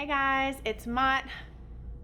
Hey guys, it's Mott.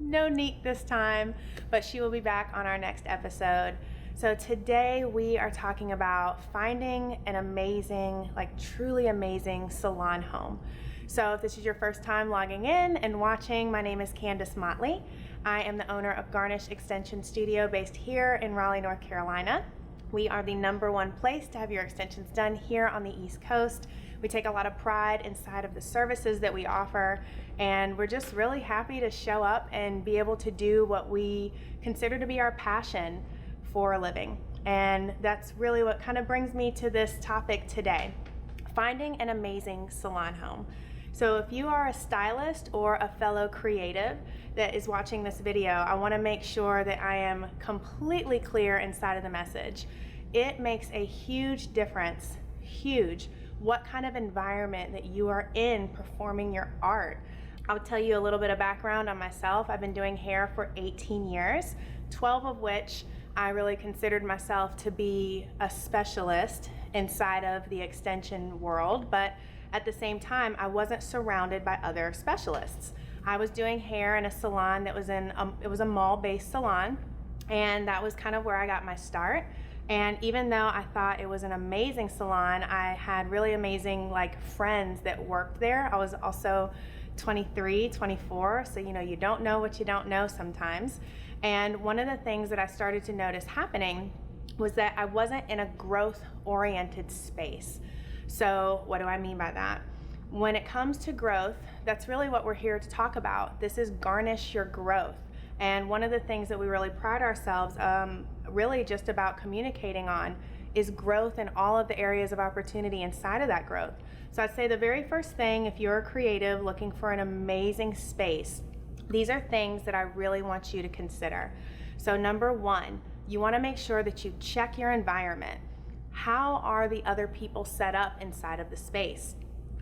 No Neek this time, but she will be back on our next episode. So today we are talking about finding an amazing, truly amazing salon home. So if this is your first time logging in and watching, my name is Candice Motley. I am the owner of Garnish Extension Studio based here in Raleigh, North Carolina. We are the #1 place to have your extensions done here on the East Coast. We take a lot of pride inside of the services that we offer, and we're just really happy to show up and be able to do what we consider to be our passion for a living. And that's really what kind of brings me to this topic today, finding an amazing salon home. So if you are a stylist or a fellow creative that is watching this video, I want to make sure that I am completely clear inside of the message. It makes a huge difference, what kind of environment that you are in performing your art. I'll tell you a little bit of background on myself. I've been doing hair for 18 years, 12 of which I really considered myself to be a specialist inside of the extension world, but at the same time, I wasn't surrounded by other specialists. I was doing hair in a salon that was it was a mall-based salon, and that was kind of where I got my start. And even though I thought it was an amazing salon, I had really amazing friends that worked there. I was also 23, 24, so you don't know what you don't know sometimes. And one of the things that I started to notice happening was that I wasn't in a growth-oriented space. So what do I mean by that? When it comes to growth, that's really what we're here to talk about. This is Garnish Your Growth. And one of the things that we really pride ourselves really just about communicating on is growth in all of the areas of opportunity inside of that growth. So I'd say the very first thing, if you're a creative looking for an amazing space, these are things that I really want you to consider. So #1, you want to make sure that you check your environment. How are the other people set up inside of the space?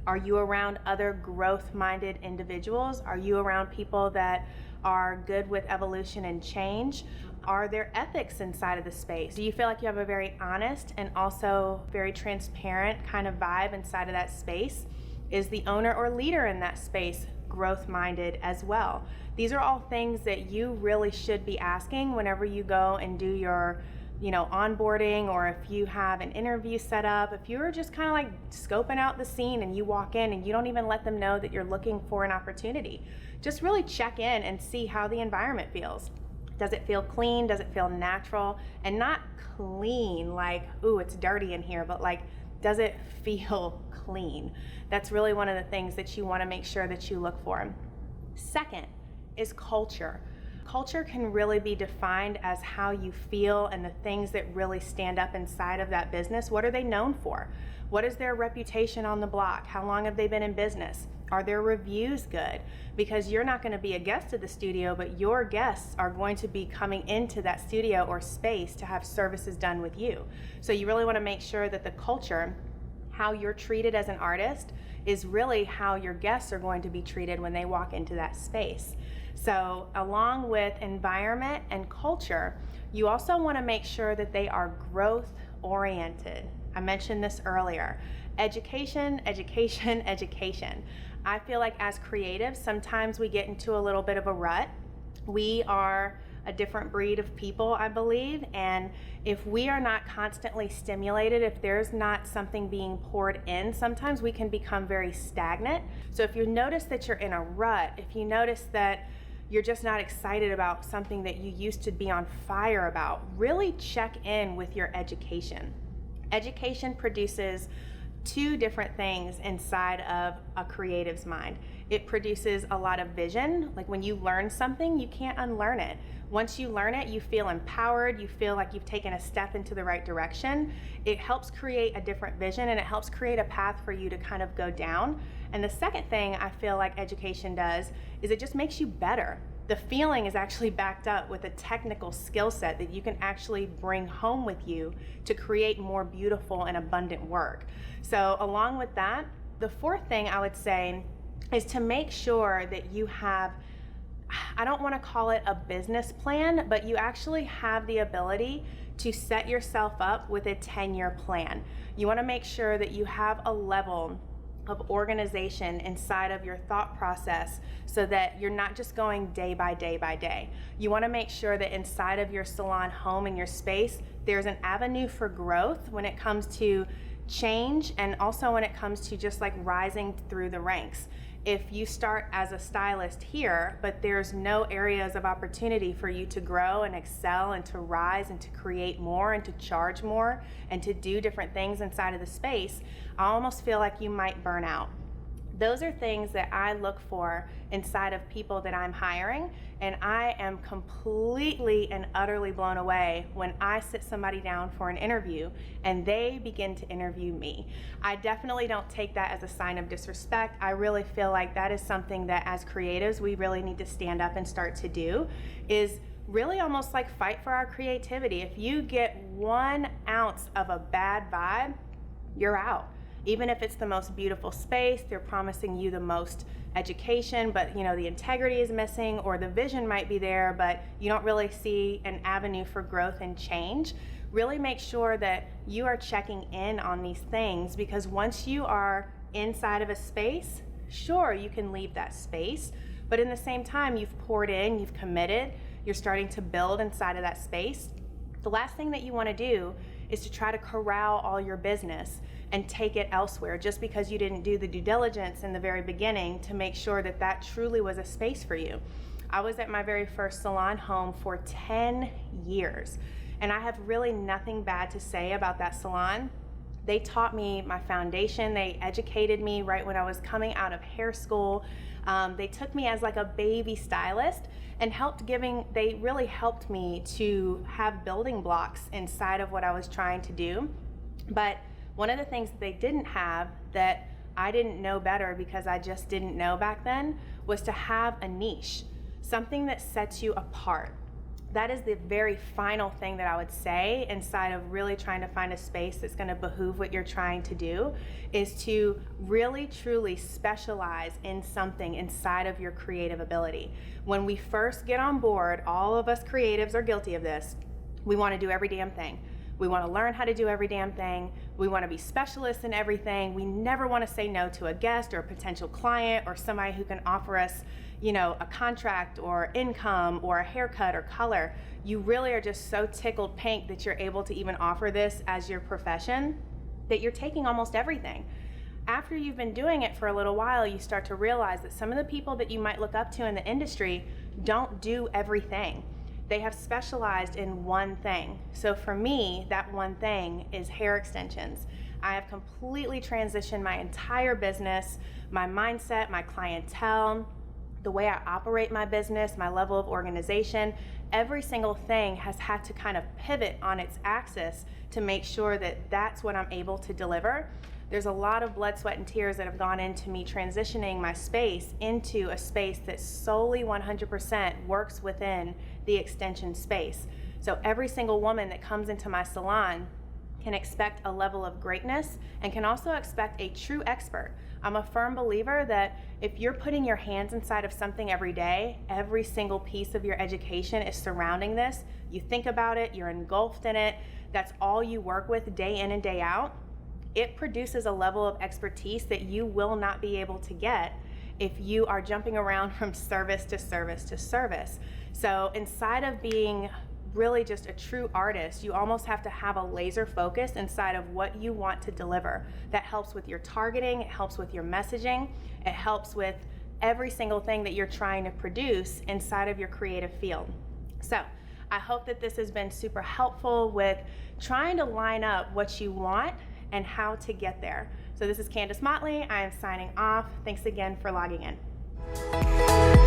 Are you around other growth-minded individuals? Are you around people that are good with evolution and change? Are there ethics inside of the space? Do you feel like you have a very honest and also very transparent kind of vibe inside of that space? Is the owner or leader in that space growth-minded as well? These are all things that you really should be asking whenever you go and do your onboarding, or if you have an interview set up, if you're just kind of scoping out the scene and you walk in and you don't even let them know that you're looking for an opportunity. Just really check in and see how the environment feels. Does it feel clean? Does it feel natural? And not clean ooh, it's dirty in here, but does it feel clean? That's really one of the things that you want to make sure that you look for. Second is culture. Culture can really be defined as how you feel and the things that really stand up inside of that business. What are they known for? What is their reputation on the block? How long have they been in business? Are their reviews good? Because you're not going to be a guest of the studio, but your guests are going to be coming into that studio or space to have services done with you. So you really want to make sure that the culture, how you're treated as an artist, is really how your guests are going to be treated when they walk into that space. So along with environment and culture, you also want to make sure that they are growth oriented. I mentioned this earlier. Education, education, education. I feel like as creatives, sometimes we get into a little bit of a rut. We are a different breed of people, I believe, and if we are not constantly stimulated, if there's not something being poured in, sometimes we can become very stagnant. So if you notice that you're in a rut, if you notice that you're just not excited about something that you used to be on fire about, really check in with your education. Education produces two different things inside of a creative's mind. It produces a lot of vision. When you learn something, you can't unlearn it. Once you learn it, you feel empowered, you feel like you've taken a step into the right direction. It helps create a different vision, and it helps create a path for you to kind of go down. And the second thing I feel like education does is it just makes you better. The feeling is actually backed up with a technical skill set that you can actually bring home with you to create more beautiful and abundant work. So along with that, the fourth thing I would say is to make sure that you have, I don't want to call it a business plan, but you actually have the ability to set yourself up with a 10-year plan. You want to make sure that you have a level of organization inside of your thought process so that you're not just going day by day by day. You want to make sure that inside of your salon home and your space, there's an avenue for growth when it comes to change, and also when it comes to just like rising through the ranks. If you start as a stylist here, but there's no areas of opportunity for you to grow and excel and to rise and to create more and to charge more and to do different things inside of the space, I almost feel like you might burn out. Those are things that I look for inside of people that I'm hiring, and I am completely and utterly blown away when I sit somebody down for an interview and they begin to interview me. I definitely don't take that as a sign of disrespect. I really feel like that is something that as creatives we really need to stand up and start to do, is really almost like fight for our creativity. If you get 1 ounce of a bad vibe, you're out. Even if it's the most beautiful space, they're promising you the most education, but the integrity is missing, or the vision might be there, but you don't really see an avenue for growth and change. Really make sure that you are checking in on these things, because once you are inside of a space, sure, you can leave that space, but in the same time, you've poured in, you've committed, you're starting to build inside of that space. The last thing that you want to do is to try to corral all your business and take it elsewhere just because you didn't do the due diligence in the very beginning to make sure that that truly was a space for you. I was at my very first salon home for 10 years, and I have really nothing bad to say about that salon. They taught me my foundation. They educated me right when I was coming out of hair school. They took me as like a baby stylist and they really helped me to have building blocks inside of what I was trying to do. But one of the things that they didn't have, that I didn't know better because I just didn't know back then, was to have a niche, something that sets you apart. That is the very final thing that I would say inside of really trying to find a space that's going to behoove what you're trying to do, is to really truly specialize in something inside of your creative ability. When we first get on board, all of us creatives are guilty of this. We want to do every damn thing. We want to learn how to do every damn thing. We want to be specialists in everything. We never want to say no to a guest or a potential client or somebody who can offer us, a contract or income or a haircut or color. You really are just so tickled pink that you're able to even offer this as your profession, that you're taking almost everything. After you've been doing it for a little while, you start to realize that some of the people that you might look up to in the industry don't do everything. They have specialized in one thing. So for me, that one thing is hair extensions. I have completely transitioned my entire business, my mindset, my clientele, the way I operate my business, my level of organization. Every single thing has had to kind of pivot on its axis to make sure that that's what I'm able to deliver. There's a lot of blood, sweat, and tears that have gone into me transitioning my space into a space that solely 100% works within the extension space. So every single woman that comes into my salon can expect a level of greatness and can also expect a true expert. I'm a firm believer that if you're putting your hands inside of something every day, every single piece of your education is surrounding this. You think about it, you're engulfed in it, that's all you work with day in and day out. It produces a level of expertise that you will not be able to get if you are jumping around from service to service to service. So inside of being really just a true artist, you almost have to have a laser focus inside of what you want to deliver. That helps with your targeting, it helps with your messaging, it helps with every single thing that you're trying to produce inside of your creative field. So I hope that this has been super helpful with trying to line up what you want and how to get there. So this is Candice Motley. I am signing off. Thanks again for logging in.